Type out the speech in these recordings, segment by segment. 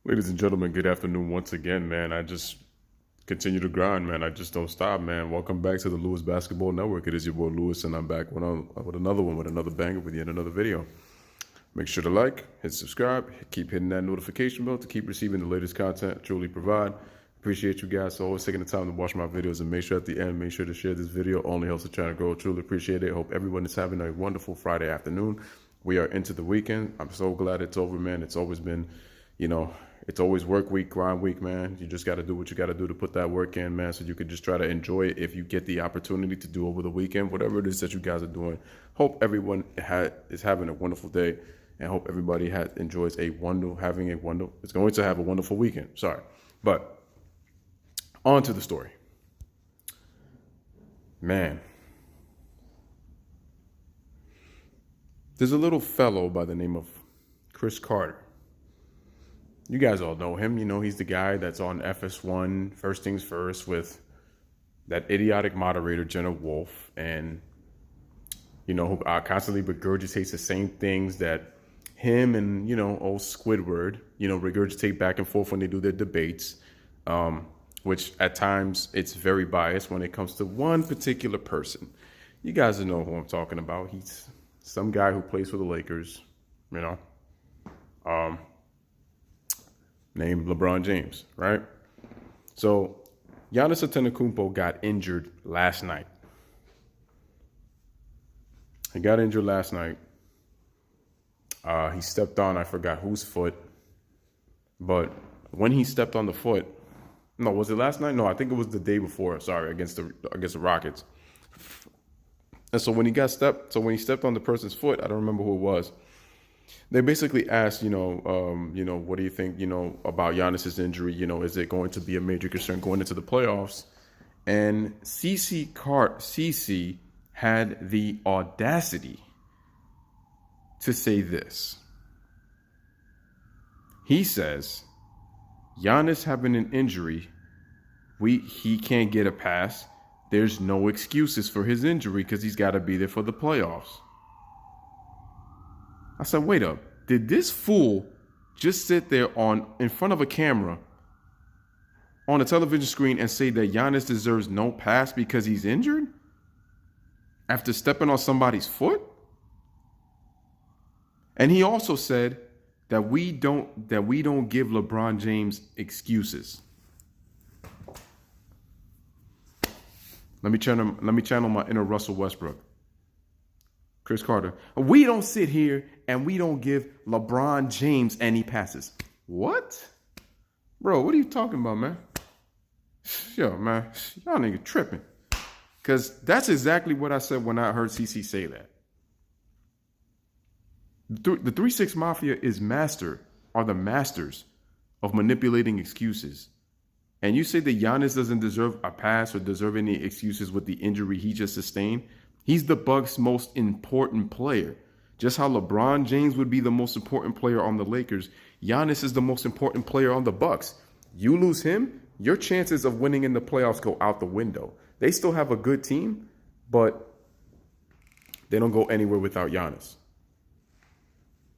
Ladies and gentlemen, good afternoon once again, man. I just continue to grind, man. I just don't stop, man. Welcome back to the Lewis Basketball Network. It is your boy Lewis, and I'm back with another one, with another banger, with yet another video. Make sure to like, hit subscribe, keep hitting that notification bell to keep receiving the latest content I truly provide. Appreciate you guys for always taking the time to watch my videos, and make sure at the end, make sure to share this video. Only helps the channel grow. Truly appreciate it. Hope everyone is having a wonderful Friday afternoon. We are into the weekend. I'm so glad it's over, man. It's always been, it's always work week, grind week, man. You just got to do what you got to do to put that work in, man, so you can just try to enjoy it if you get the opportunity to do over the weekend, whatever it is that you guys are doing. Hope everyone is having a wonderful day, and hope everybody it's going to have a wonderful weekend. Sorry. But on to the story. Man, there's a little fellow by the name of Cris Carter. You guys all know him. You know, he's the guy that's on FS1, First Things First, with that idiotic moderator, Jenna Wolf, and, who constantly regurgitates the same things that him and, old Squidward, regurgitate back and forth when they do their debates, which at times it's very biased when it comes to one particular person. You guys know who I'm talking about. He's some guy who plays for the Lakers, named LeBron James, right? So Giannis Antetokounmpo got injured last night. He got injured last night. He stepped on, I forgot whose foot, but when he stepped on the foot, no, was it last night? No, I think it was the day before. Sorry, against the Rockets. And so when he stepped on the person's foot, I don't remember who it was. They basically asked, what do you think, about Giannis's injury? Is it going to be a major concern going into the playoffs? And CC had the audacity to say this. He says, Giannis having an injury, he can't get a pass. There's no excuses for his injury because he's got to be there for the playoffs. I said, wait up. Did this fool just sit there in front of a camera on a television screen and say that Giannis deserves no pass because he's injured after stepping on somebody's foot? And he also said that we don't give LeBron James excuses. Let me channel my inner Russell Westbrook. Cris Carter. We don't sit here and we don't give LeBron James any passes. What? Bro, what are you talking about, man? Yo, man, y'all nigga tripping. Because that's exactly what I said when I heard CC say that. The 3-6 Mafia are the masters of manipulating excuses. And you say that Giannis doesn't deserve a pass or deserve any excuses with the injury he just sustained. He's the Bucks' most important player. Just how LeBron James would be the most important player on the Lakers, Giannis is the most important player on the Bucks. You lose him, your chances of winning in the playoffs go out the window. They still have a good team, but they don't go anywhere without Giannis.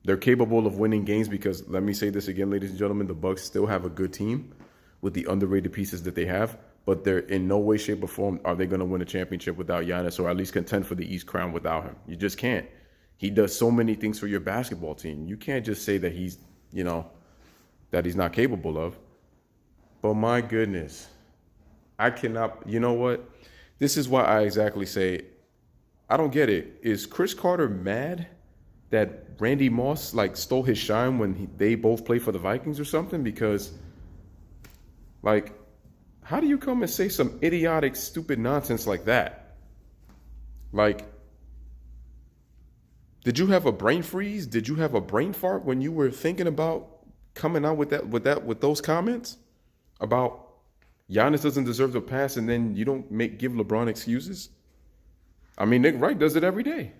They're capable of winning games because, let me say this again, ladies and gentlemen, the Bucks still have a good team with the underrated pieces that they have, but they're in no way, shape, or form are they going to win a championship without Giannis, or at least contend for the East crown without him. You just can't. He does so many things for your basketball team. You can't just say that he's not capable of. But my goodness, I cannot, you know what? This is why I exactly say, I don't get it. Is Cris Carter mad that Randy Moss stole his shine when they both played for the Vikings or something? Because how do you come and say some idiotic, stupid nonsense like that? Did you have a brain freeze? Did you have a brain fart when you were thinking about coming out with those comments about Giannis doesn't deserve the pass, and then you don't give LeBron excuses? I mean, Nick Wright does it every day.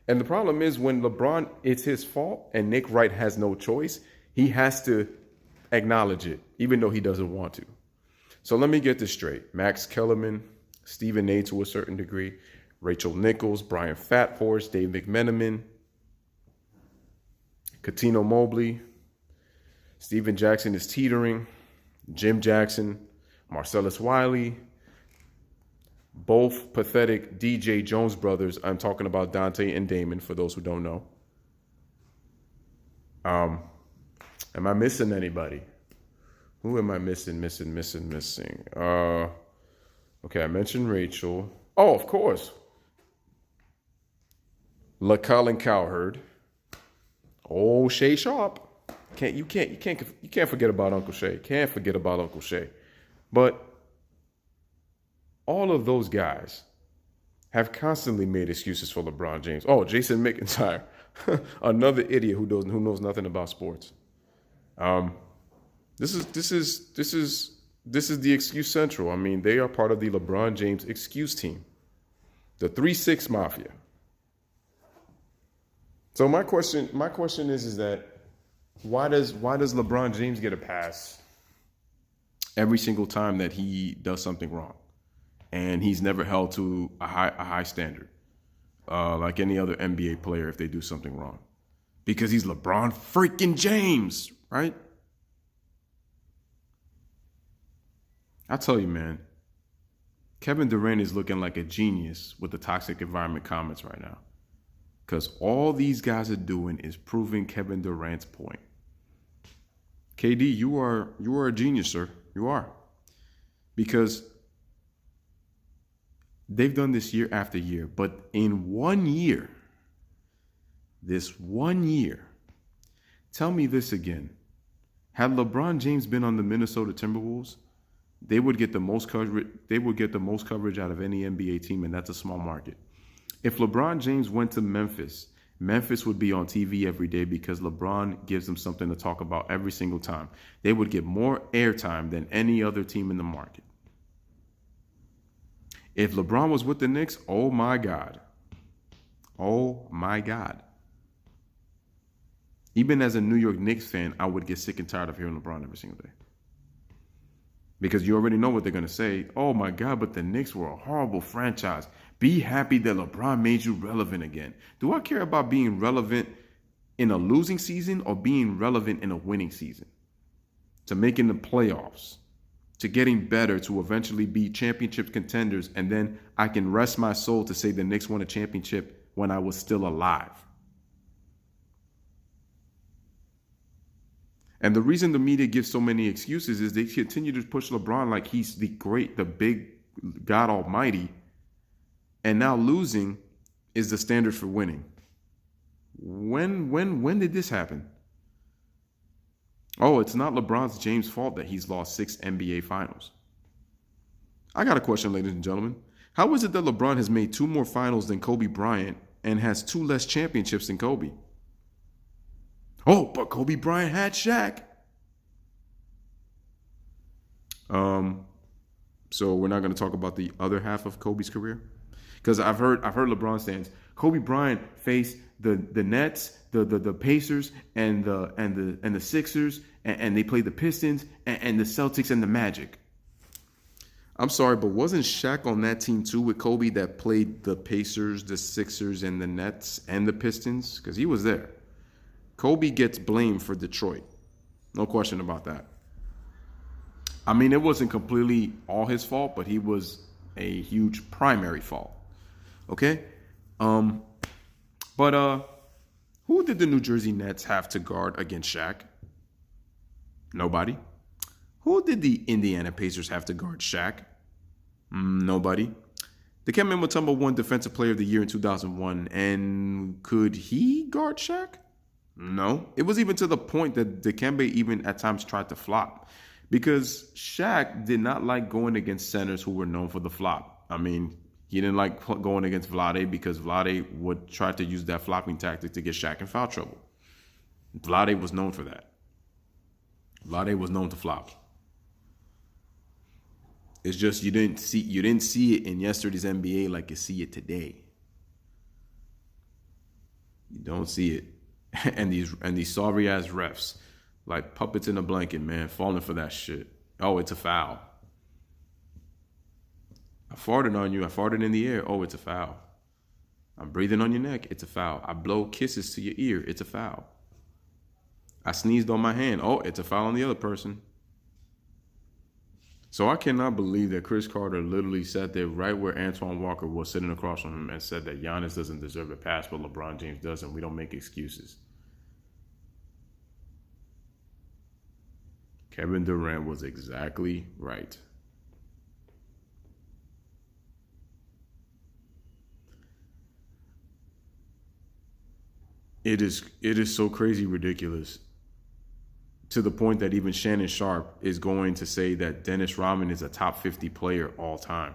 And the problem is when LeBron, it's his fault and Nick Wright has no choice, he has to acknowledge it, even though he doesn't want to. So let me get this straight. Max Kellerman, Stephen A. to a certain degree, Rachel Nichols, Brian Fatforce, Dave McMenamin, Katino Mobley, Steven Jackson is teetering. Jim Jackson, Marcellus Wiley, both pathetic DJ Jones brothers. I'm talking about Dante and Damon, for those who don't know. Am I missing anybody? Who am I missing? Okay, I mentioned Rachel. Oh, of course. Colin Cowherd. Oh, Shay Sharp. You can't forget about Uncle Shay. Can't forget about Uncle Shay. But all of those guys have constantly made excuses for LeBron James. Oh, Jason McIntyre, another idiot who knows nothing about sports. This is the excuse central. I mean, they are part of the LeBron James excuse team, the 3-6 Mafia. So my question is that why does LeBron James get a pass every single time that he does something wrong, and he's never held to a high standard like any other NBA player if they do something wrong? Because he's LeBron freaking James, right? I tell you, man, Kevin Durant is looking like a genius with the toxic environment comments right now. Because all these guys are doing is proving Kevin Durant's point. KD, you are a genius, sir. You are. Because they've done this year after year. But in 1 year, this 1 year, tell me this again. Had LeBron James been on the Minnesota Timberwolves, they would get the most coverage. They would get the most coverage out of any NBA team, and that's a small market. If LeBron James went to Memphis, Memphis would be on TV every day because LeBron gives them something to talk about every single time. They would get more airtime than any other team in the market. If LeBron was with the Knicks, oh my God. Oh my God. Even as a New York Knicks fan, I would get sick and tired of hearing LeBron every single day. Because you already know what they're going to say. Oh my God, but the Knicks were a horrible franchise. Be happy that LeBron made you relevant again. Do I care about being relevant in a losing season or being relevant in a winning season? To making the playoffs, to getting better, to eventually be championship contenders, and then I can rest my soul to say the Knicks won a championship when I was still alive. And the reason the media gives so many excuses is they continue to push LeBron like he's the big God Almighty. And now losing is the standard for winning. When did this happen? Oh, it's not LeBron James' fault that he's lost 6 NBA finals. I got a question, ladies and gentlemen. How is it that LeBron has made 2 more finals than Kobe Bryant and has 2 less championships than Kobe? Oh, but Kobe Bryant had Shaq. So we're not going to talk about the other half of Kobe's career, because I've heard LeBron saying Kobe Bryant faced the Nets, the Pacers, and the Sixers, and they played the Pistons and the Celtics and the Magic. I'm sorry, but wasn't Shaq on that team too with Kobe that played the Pacers, the Sixers, and the Nets and the Pistons? Because he was there. Kobe gets blamed for Detroit. No question about that. I mean, it wasn't completely all his fault, but he was a huge primary fault. Okay? But who did the New Jersey Nets have to guard against Shaq? Nobody. Who did the Indiana Pacers have to guard Shaq? Nobody. Dikembe Mutombo won Defensive Player of the Year in 2001, and could he guard Shaq? No. It was even to the point that Dikembe even at times tried to flop, because Shaq did not like going against centers who were known for the flop. I mean, he didn't like going against Vlade because Vlade would try to use that flopping tactic to get Shaq in foul trouble. Vlade was known for that. Vlade was known to flop. It's just you didn't see it in yesterday's NBA like you see it today. You don't see it. And these sorry ass refs, like puppets in a blanket, man, falling for that shit. Oh, it's a foul. I farted on you. I farted in the air. Oh, it's a foul. I'm breathing on your neck. It's a foul. I blow kisses to your ear. It's a foul. I sneezed on my hand. Oh, it's a foul on the other person. So I cannot believe that Cris Carter literally sat there right where Antoine Walker was sitting across from him and said that Giannis doesn't deserve a pass, but LeBron James does, and we don't make excuses. Kevin Durant was exactly right. It is so crazy ridiculous to the point that even Shannon Sharp is going to say that Dennis Rodman is a top 50 player all time.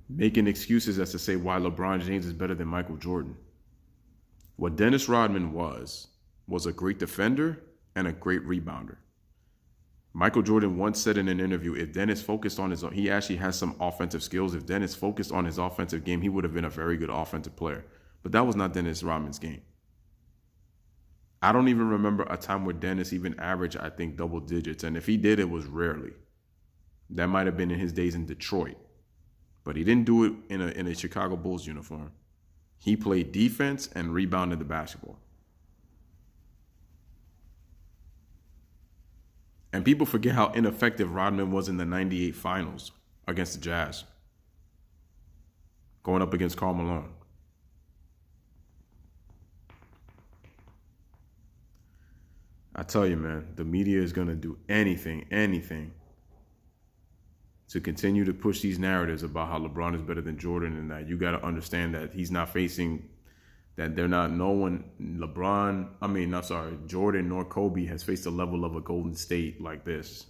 Making excuses as to say why LeBron James is better than Michael Jordan. What Dennis Rodman was a great defender and a great rebounder. Michael Jordan once said in an interview, if Dennis focused on he actually has some offensive skills. If Dennis focused on his offensive game, he would have been a very good offensive player. But that was not Dennis Rodman's game. I don't even remember a time where Dennis even averaged, I think, double digits. And if he did, it was rarely. That might have been in his days in Detroit. But he didn't do it in a Chicago Bulls uniform. He played defense and rebounded the basketball. And people forget how ineffective Rodman was in the 98 finals against the Jazz. Going up against Karl Malone. I tell you, man, the media is going to do anything to continue to push these narratives about how LeBron is better than Jordan, and that you got to understand that he's not facing, that they're not, no one, Jordan nor Kobe has faced a level of a Golden State like this.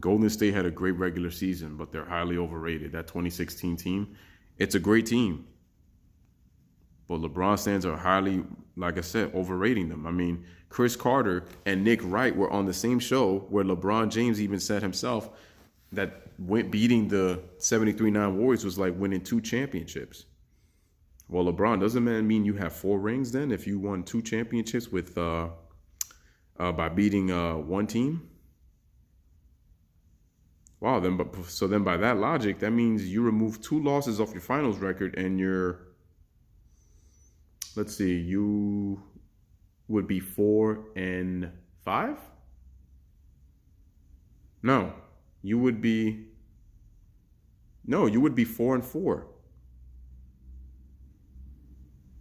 Golden State had a great regular season, but they're highly overrated. That 2016 team, it's a great team. But LeBron fans are highly, like I said, overrating them. I mean, Cris Carter and Nick Wright were on the same show where LeBron James even said himself that beating the 73-9 Warriors was like winning 2 championships. Well, LeBron, doesn't that mean you have 4 rings then if you won 2 championships with by beating one team? Wow, then by that logic, that means you remove 2 losses off your finals record and you're, let's see, you would be 4-5? No, you would be 4-4.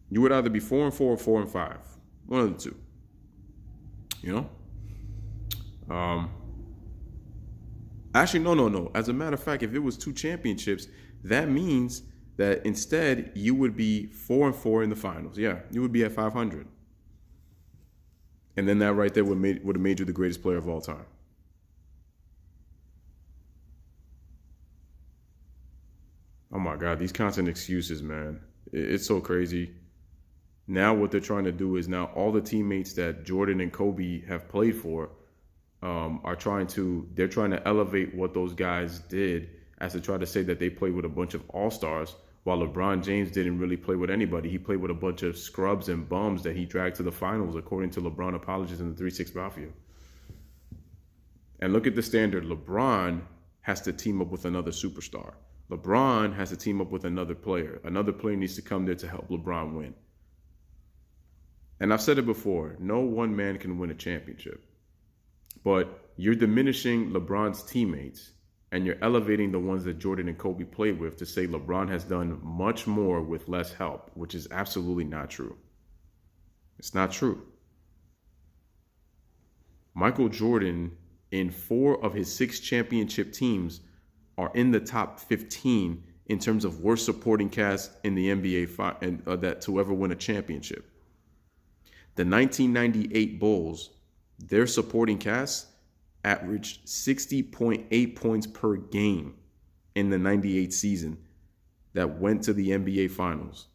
You would either be 4-4 or 4-5. One of the two. You know? Actually, no. As a matter of fact, if it was 2 championships, that means that instead you would be 4-4 in the finals. Yeah, you would be at 500. And then that right there would have made you the greatest player of all time. Oh my God, these constant excuses, man. It's so crazy. Now what they're trying to do is now all the teammates that Jordan and Kobe have played for they're trying to elevate what those guys did as to try to say that they played with a bunch of all-stars, while LeBron James didn't really play with anybody. He played with a bunch of scrubs and bums that he dragged to the finals, according to LeBron apologists in the 3-6 Mafia. And look at the standard. LeBron has to team up with another superstar. LeBron has to team up with another player. Another player needs to come there to help LeBron win. And I've said it before, no one man can win a championship. But you're diminishing LeBron's teammates and you're elevating the ones that Jordan and Kobe played with to say LeBron has done much more with less help, which is absolutely not true. It's not true. Michael Jordan, in 4 of his 6 championship teams, are in the top 15 in terms of worst supporting cast in the NBA that to ever win a championship. The 1998 Bulls, their supporting cast averaged 60.8 points per game in the 98 season that went to the NBA Finals.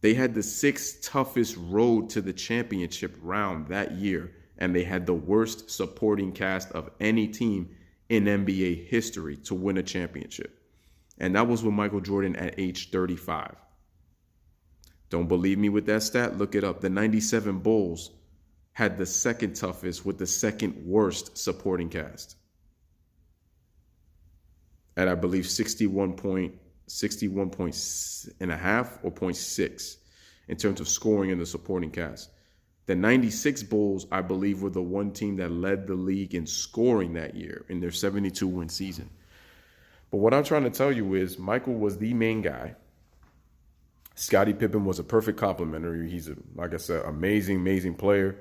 They had the 6th toughest road to the championship round that year, and they had the worst supporting cast of any team in NBA history to win a championship. And that was with Michael Jordan at age 35. Don't believe me with that stat? Look it up. The 97 Bulls had the 2nd toughest with the 2nd worst supporting cast at, I believe, 61.8 61.5 or point 0.6 in terms of scoring in the supporting cast. The 96 Bulls, I believe, were the one team that led the league in scoring that year in their 72-win season. But what I'm trying to tell you is Michael was the main guy. Scottie Pippen was a perfect complementary. He's, like I said, amazing player.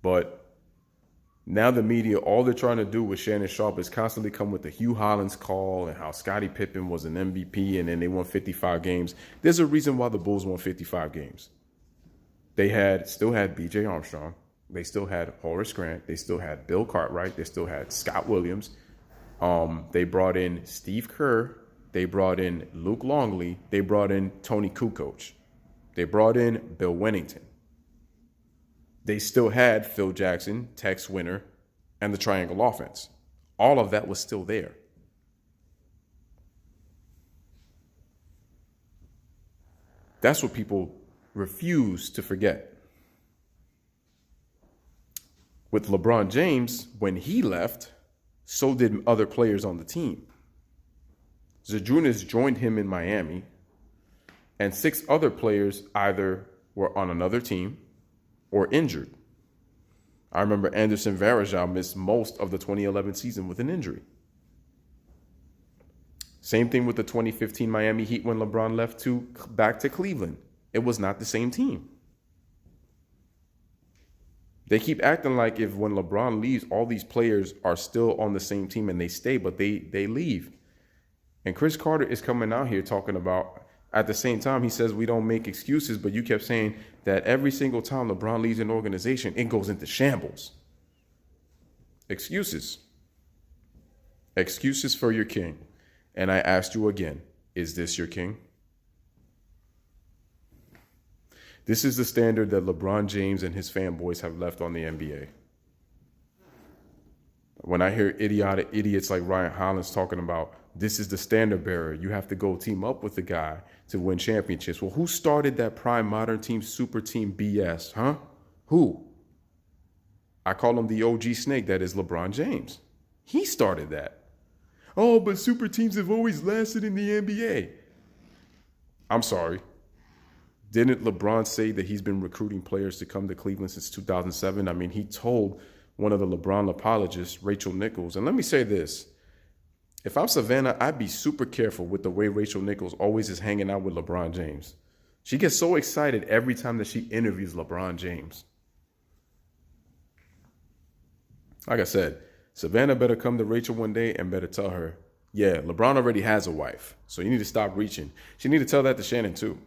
But now the media, all they're trying to do with Shannon Sharpe is constantly come with the Hugh Hollins call and how Scottie Pippen was an MVP and then they won 55 games. There's a reason why the Bulls won 55 games. They still had B.J. Armstrong. They still had Horace Grant. They still had Bill Cartwright. They still had Scott Williams. They brought in Steve Kerr. They brought in Luke Longley. They brought in Tony Kukoc. They brought in Bill Wennington. They still had Phil Jackson, Tex Winter, and the Triangle Offense. All of that was still there. That's what people refuse to forget. With LeBron James, when he left, so did other players on the team. Zydrunas joined him in Miami, and 6 other players either were on another team or injured. I remember Anderson Varejao missed most of the 2011 season with an injury. Same thing with the 2015 Miami Heat when LeBron left back to Cleveland. It was not the same team. They keep acting like if when LeBron leaves, all these players are still on the same team and they stay, but they leave. And Cris Carter is coming out here talking about, at the same time, he says we don't make excuses, but you kept saying that every single time LeBron leaves an organization, it goes into shambles. Excuses. Excuses for your king. And I asked you again, is this your king? This is the standard that LeBron James and his fanboys have left on the NBA. When I hear idiots like Ryan Hollins talking about this is the standard bearer, you have to go team up with the guy to win championships. Well, who started that prime modern team, super team BS, huh? Who? I call him the OG snake, that is LeBron James. He started that. Oh, but super teams have always lasted in the NBA. I'm sorry. Didn't LeBron say that he's been recruiting players to come to Cleveland since 2007? I mean, he told one of the LeBron apologists, Rachel Nichols, and let me say this. If I'm Savannah, I'd be super careful with the way Rachel Nichols always is hanging out with LeBron James. She gets so excited every time that she interviews LeBron James. Like I said, Savannah better come to Rachel one day and better tell her, yeah, LeBron already has a wife, so you need to stop reaching. She need to tell that to Shannon too.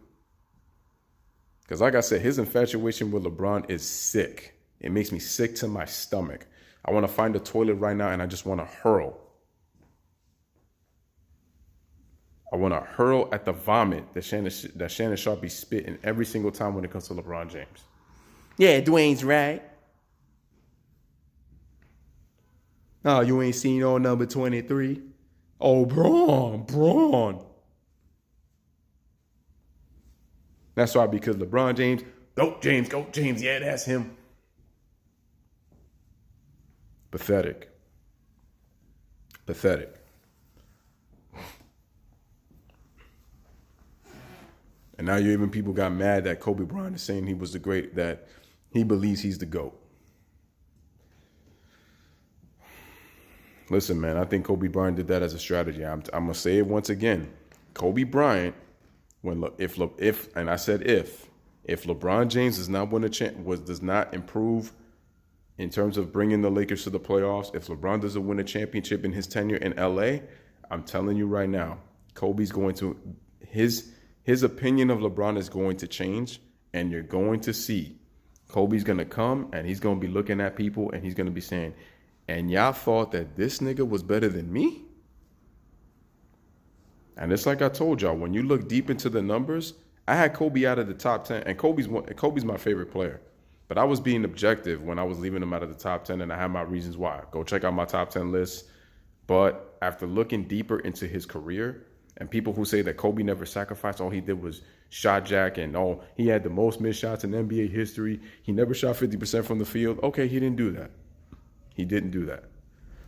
Because like I said, his infatuation with LeBron is sick. It makes me sick to my stomach. I want to find a toilet right now and I just want to hurl. I want to hurl at the vomit that Shannon Sharpe be spitting every single time when it comes to LeBron James. Yeah, Dwayne's right. Oh, you ain't seen on number 23? Oh, Braun. That's why, because LeBron James, GOAT James, yeah, that's him. Pathetic. And now even people got mad that Kobe Bryant is saying he was the great, that he believes he's the GOAT. Listen, man, I think Kobe Bryant did that as a strategy. I'm going to say it once again. Kobe Bryant, if LeBron James does not win does not improve in terms of bringing the Lakers to the playoffs, if LeBron doesn't win a championship in his tenure in LA, I'm telling you right now, Kobe's going to, his opinion of LeBron is going to change, and you're going to see Kobe's going to come and he's going to be looking at people and he's going to be saying, and y'all thought that this nigga was better than me? And it's like I told y'all, when you look deep into the numbers, I had Kobe out of the top 10, and Kobe's my favorite player. But I was being objective when I was leaving him out of the top 10, and I had my reasons why. Go check out my top 10 list. But after looking deeper into his career, and people who say that Kobe never sacrificed, all he did was shot jack, and he had the most missed shots in NBA history. He never shot 50% from the field. Okay, he didn't do that. He didn't do that.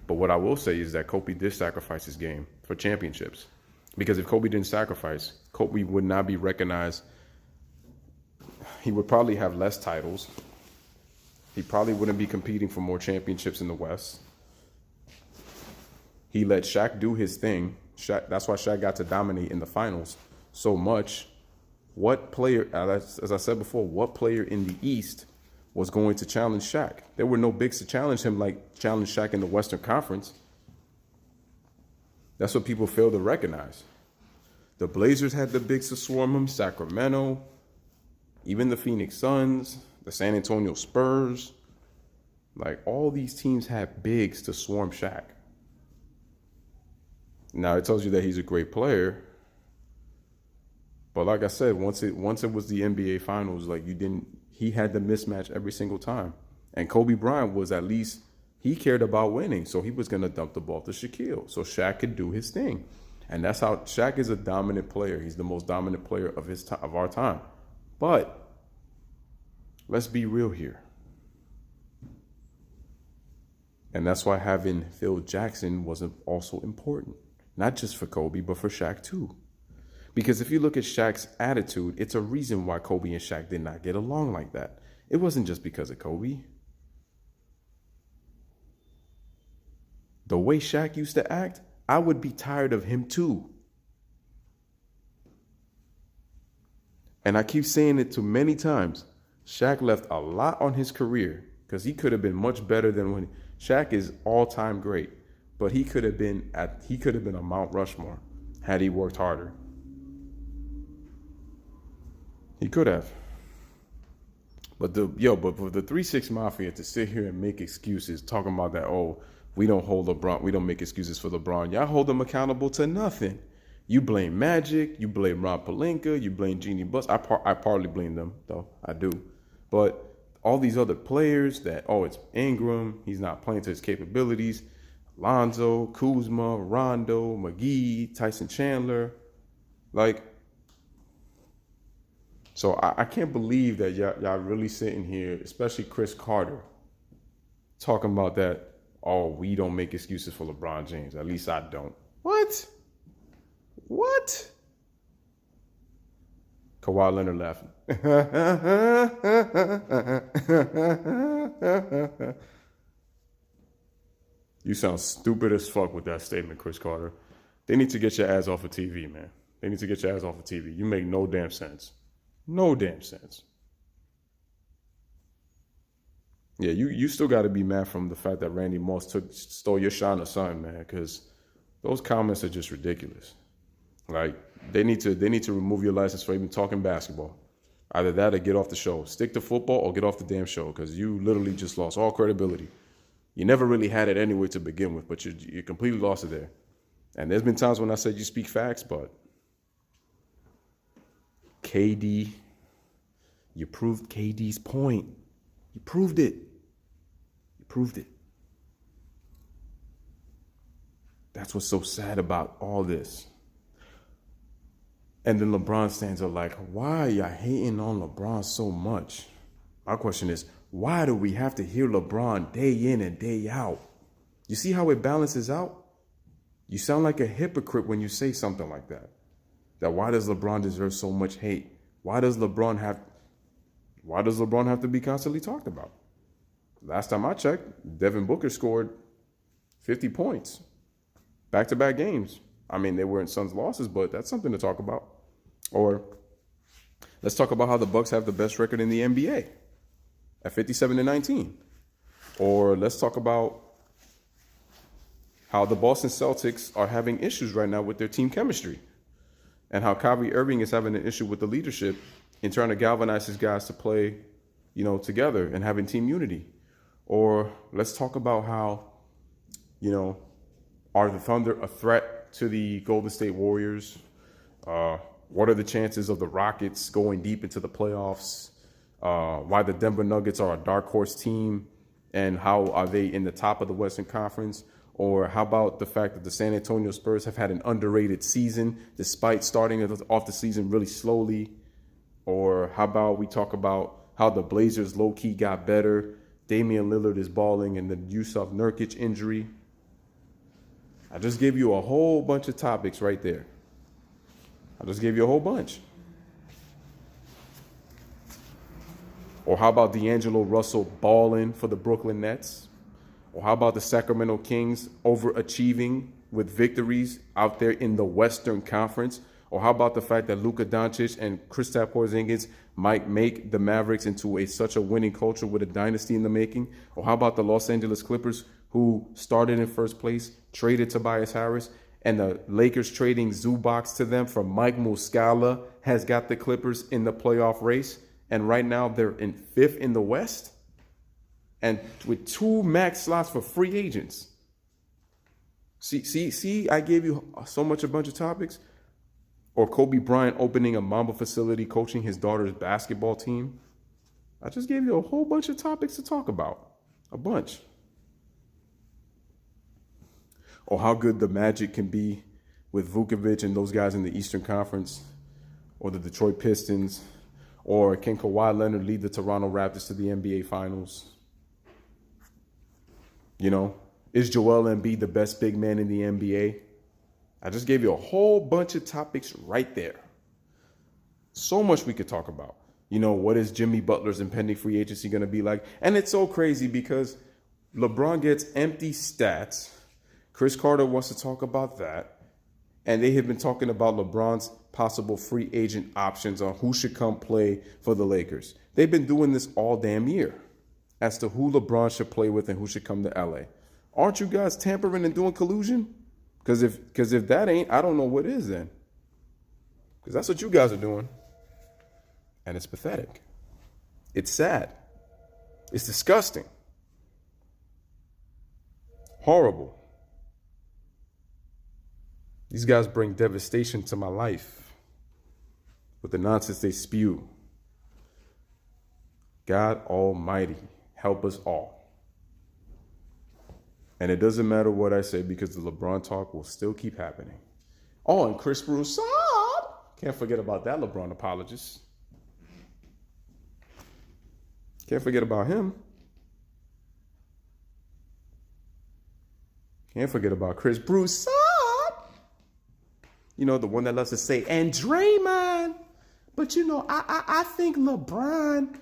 But what I will say is that Kobe did sacrifice his game for championships. Because if Kobe didn't sacrifice, Kobe would not be recognized. He would probably have less titles. He probably wouldn't be competing for more championships in the West. He let Shaq do his thing. That's why Shaq got to dominate in the finals so much. What player, as I said before, what player in the East was going to challenge Shaq? There were no bigs to challenge him like challenge Shaq in the Western Conference. That's what people fail to recognize. The Blazers had the bigs to swarm him, Sacramento, even the Phoenix Suns, the San Antonio Spurs. Like, all these teams have bigs to swarm Shaq. Now, it tells you that he's a great player. But like I said, once it was the NBA Finals, like, he had the mismatch every single time. And Kobe Bryant was, at least, he cared about winning. So he was going to dump the ball to Shaquille so Shaq could do his thing. And that's how Shaq is a dominant player. He's the most dominant player of our time. But let's be real here. And that's why having Phil Jackson was also important. Not just for Kobe, but for Shaq too. Because if you look at Shaq's attitude, it's a reason why Kobe and Shaq did not get along like that. It wasn't just because of Kobe. The way Shaq used to act, I would be tired of him too. And I keep saying it too many times. Shaq left a lot on his career because he could have been much better than when Shaq is all-time great, but he could have been a Mount Rushmore had he worked harder. He could have. But for the 3-6 Mafia to sit here and make excuses talking about that, oh, we don't hold LeBron, we don't make excuses for LeBron. Y'all hold him accountable to nothing. You blame Magic, you blame Rob Pelinka, you blame Jeannie Buss. I partly blame them, though. I do. But all these other players that, oh, it's Ingram, he's not playing to his capabilities. Lonzo, Kuzma, Rondo, McGee, Tyson Chandler. Like, so I can't believe that y'all really sitting here, especially Cris Carter, talking about that, oh, we don't make excuses for LeBron James. At least I don't. What? Kawhi Leonard laughing. You sound stupid as fuck with that statement, Cris Carter. They need to get your ass off of TV, man. They need to get your ass off of TV. You make no damn sense. No damn sense. Yeah, you still got to be mad from the fact that Randy Moss stole your shine or something, man, because those comments are just ridiculous. Like, they need to remove your license for even talking basketball. Either that or get off the show. Stick to football or get off the damn show, because you literally just lost all credibility. You never really had it anyway to begin with, but you completely lost it there. And there's been times when I said you speak facts, but KD, you proved KD's point. You proved it. You proved it. That's what's so sad about all this. And then LeBron stands up like, why are y'all hating on LeBron so much? My question is, why do we have to hear LeBron day in and day out? You see how it balances out? You sound like a hypocrite when you say something like that. That why does LeBron deserve so much hate? Why does LeBron have to be constantly talked about? Last time I checked, Devin Booker scored 50 points. Back-to-back games. I mean, they weren't Suns losses, but that's something to talk about. Or let's talk about how the Bucks have the best record in the NBA at 57-19. Or let's talk about how the Boston Celtics are having issues right now with their team chemistry, and how Kyrie Irving is having an issue with the leadership in trying to galvanize his guys to play, together and having team unity. Or let's talk about how, are the Thunder a threat to the Golden State Warriors? What are the chances of the Rockets going deep into the playoffs? Why the Denver Nuggets are a dark horse team, and how are they in the top of the Western Conference? Or how about the fact that the San Antonio Spurs have had an underrated season despite starting off the season really slowly? Or how about we talk about how the Blazers low-key got better? Damian Lillard is balling, and the Yusuf Nurkic injury. I just gave you a whole bunch of topics right there. I just gave you a whole bunch. Or how about D'Angelo Russell balling for the Brooklyn Nets? Or how about the Sacramento Kings overachieving with victories out there in the Western Conference? Or how about the fact that Luka Doncic and Kristaps Porzingis might make the Mavericks into such a winning culture with a dynasty in the making? Or how about the Los Angeles Clippers, who started in first place, traded Tobias Harris, and the Lakers trading Zubac to them for Mike Muscala has got the Clippers in the playoff race. And right now they're in 5th in the West, and with 2 max slots for free agents. See, I gave you a bunch of topics. Or Kobe Bryant opening a Mamba facility, coaching his daughter's basketball team. I just gave you a whole bunch of topics to talk about. A bunch. Or how good the Magic can be with Vucevic and those guys in the Eastern Conference. Or the Detroit Pistons. Or can Kawhi Leonard lead the Toronto Raptors to the NBA Finals? You know, is Joel Embiid the best big man in the NBA? I just gave you a whole bunch of topics right there. So much we could talk about. You know, what is Jimmy Butler's impending free agency going to be like? And it's so crazy because LeBron gets empty stats. Cris Carter wants to talk about that. And they have been talking about LeBron's possible free agent options on who should come play for the Lakers. They've been doing this all damn year as to who LeBron should play with and who should come to LA. Aren't you guys tampering and doing collusion? Because if that ain't, I don't know what is then. Because that's what you guys are doing. And it's pathetic. It's sad. It's disgusting. Horrible. These guys bring devastation to my life with the nonsense they spew. God Almighty, help us all. And it doesn't matter what I say because the LeBron talk will still keep happening. Oh, and Chris Broussard. Can't forget about that LeBron apologist. Can't forget about him. Can't forget about Chris Broussard. You know, the one that loves to say, and Draymond. But, you know, I think LeBron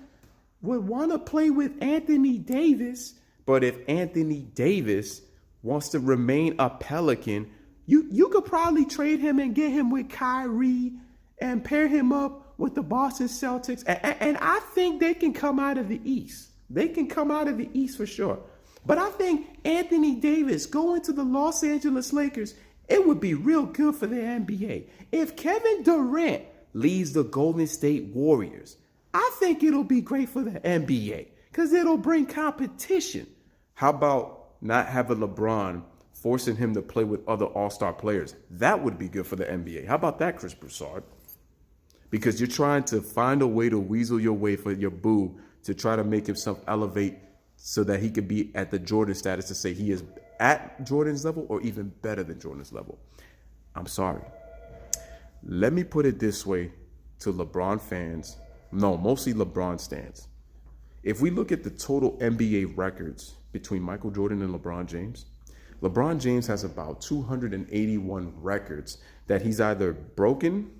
would want to play with Anthony Davis. But if Anthony Davis wants to remain a Pelican, you could probably trade him and get him with Kyrie and pair him up with the Boston Celtics. And I think they can come out of the East. They can come out of the East for sure. But I think Anthony Davis going to the Los Angeles Lakers, it would be real good for the NBA. If Kevin Durant leads the Golden State Warriors, I think it'll be great for the NBA because it'll bring competition. How about not having LeBron forcing him to play with other all-star players? That would be good for the NBA. How about that, Chris Broussard? Because you're trying to find a way to weasel your way for your boo to try to make himself elevate so that he could be at the Jordan status to say he is at Jordan's level or even better than Jordan's level. I'm sorry. Let me put it this way to LeBron fans. No, mostly LeBron stans. If we look at the total NBA records between Michael Jordan and LeBron James has about 281 records that he's either broken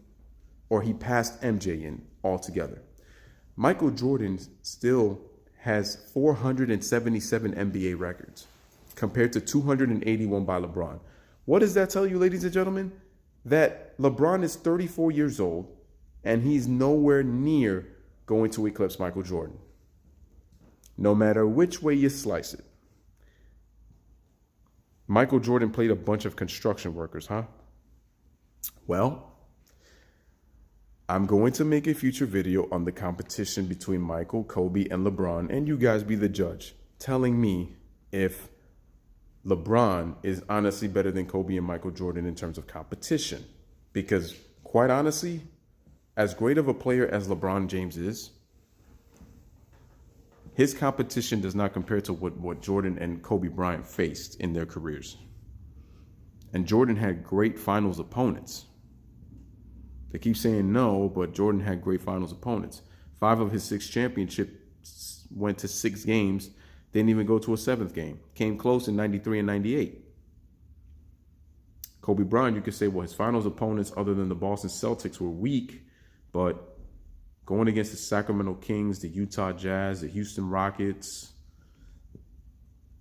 or he passed MJ in altogether. Michael Jordan still has 477 NBA records compared to 281 by LeBron. What does that tell you, ladies and gentlemen? That LeBron is 34 years old and he's nowhere near going to eclipse Michael Jordan. No matter which way you slice it. Michael Jordan played a bunch of construction workers, huh? Well, I'm going to make a future video on the competition between Michael, Kobe, and LeBron, and you guys be the judge, telling me if LeBron is honestly better than Kobe and Michael Jordan in terms of competition. Because, quite honestly, as great of a player as LeBron James is, his competition does not compare to what Jordan and Kobe Bryant faced in their careers. And Jordan had great finals opponents. They keep saying no, but Jordan had great finals opponents. 5 of his 6 championships went to 6 games, didn't even go to a 7th game. Came close in 93 and 98. Kobe Bryant, you could say, well, his finals opponents other than the Boston Celtics were weak, but going against the Sacramento Kings, the Utah Jazz, the Houston Rockets,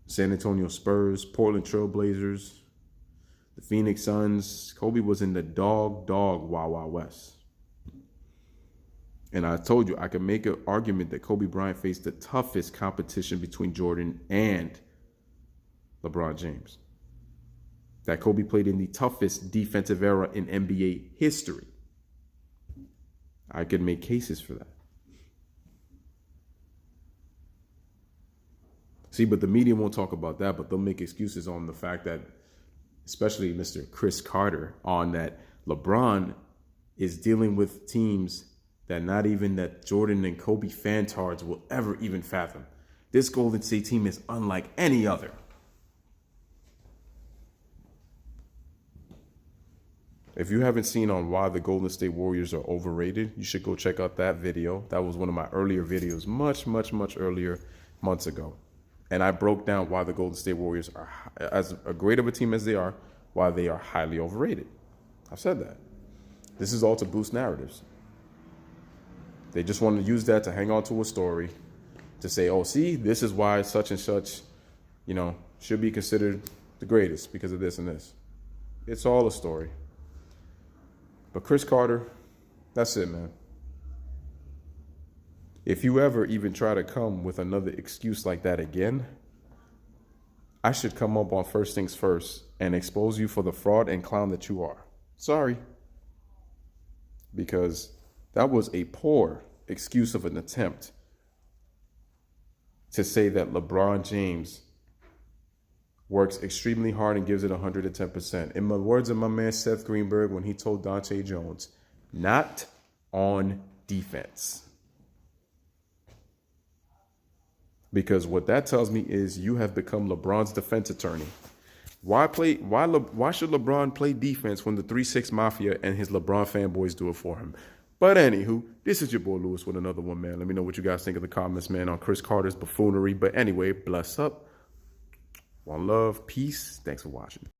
San Antonio Spurs, Portland Trailblazers, the Phoenix Suns, Kobe was in the dog Wild Wild West. And I told you, I could make an argument that Kobe Bryant faced the toughest competition between Jordan and LeBron James. That Kobe played in the toughest defensive era in NBA history. I could make cases for that. See, but the media won't talk about that, but they'll make excuses on the fact that, especially Mr. Cris Carter, on that LeBron is dealing with teams that not even that Jordan and Kobe fantards will ever even fathom. This Golden State team is unlike any other. If you haven't seen on why the Golden State Warriors are overrated, you should go check out that video. That was one of my earlier videos, much earlier, months ago. And I broke down why the Golden State Warriors are, as great of a team as they are, why they are highly overrated. I've said that. This is all to boost narratives. They just want to use that to hang on to a story, to say, oh, see, this is why such and such, should be considered the greatest because of this and this. It's all a story. But Cris Carter, that's it, man. If you ever even try to come with another excuse like that again, I should come up on First Things First and expose you for the fraud and clown that you are. Sorry. Because that was a poor excuse of an attempt to say that LeBron James works extremely hard and gives it 110%. In the words of my man Seth Greenberg when he told Dante Jones, not on defense. Because what that tells me is you have become LeBron's defense attorney. Why should LeBron play defense when the 3-6 Mafia and his LeBron fanboys do it for him? But anywho, this is your boy Lewis with another one, man. Let me know what you guys think of the comments, man, on Cris Carter's buffoonery. But anyway, bless up. One love. Peace. Thanks for watching.